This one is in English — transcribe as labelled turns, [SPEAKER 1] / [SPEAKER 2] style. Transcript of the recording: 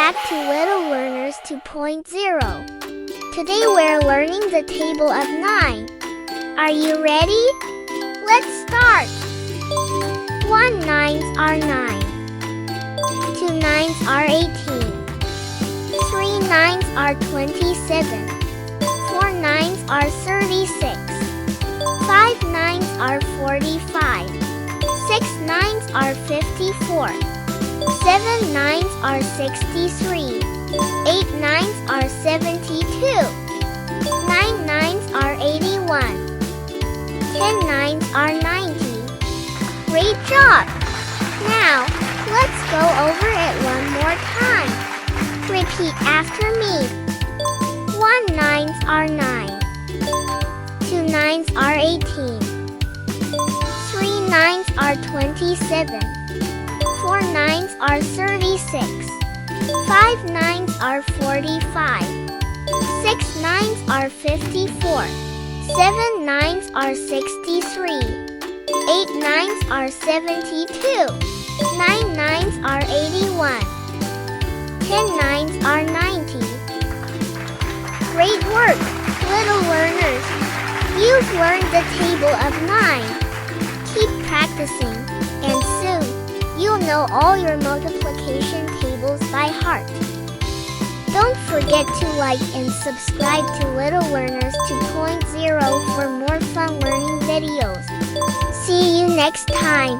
[SPEAKER 1] back to Little Learners 2.0. Today we're learning the table of 9. Are you ready? Let's start. 1 nines are 9. 2 nines are 18. 3 nines are 27. 4 nines are 36. 5 nines are 45. 6 nines are 54. 7 nines are 63. 8 nines are 72. 9 nines are 81. 10 nines are 90. Great job! Now, let's go over it one more time. Repeat after me. 1 nines are 9. 2 nines are 18. 3 nines are 27. 4 nines are 36. 5 nines are 45. 6 nines are 54. 7 nines are 63. 8 nines are 72. 9 nines are 81. 10 nines are 90. Great work, little learners! You've learned the table of 9. Keep practicing, and soon, you'll know all your multiplication tables by heart. Don't forget to like and subscribe to Little Learners 2.0 for more fun learning videos. See you next time.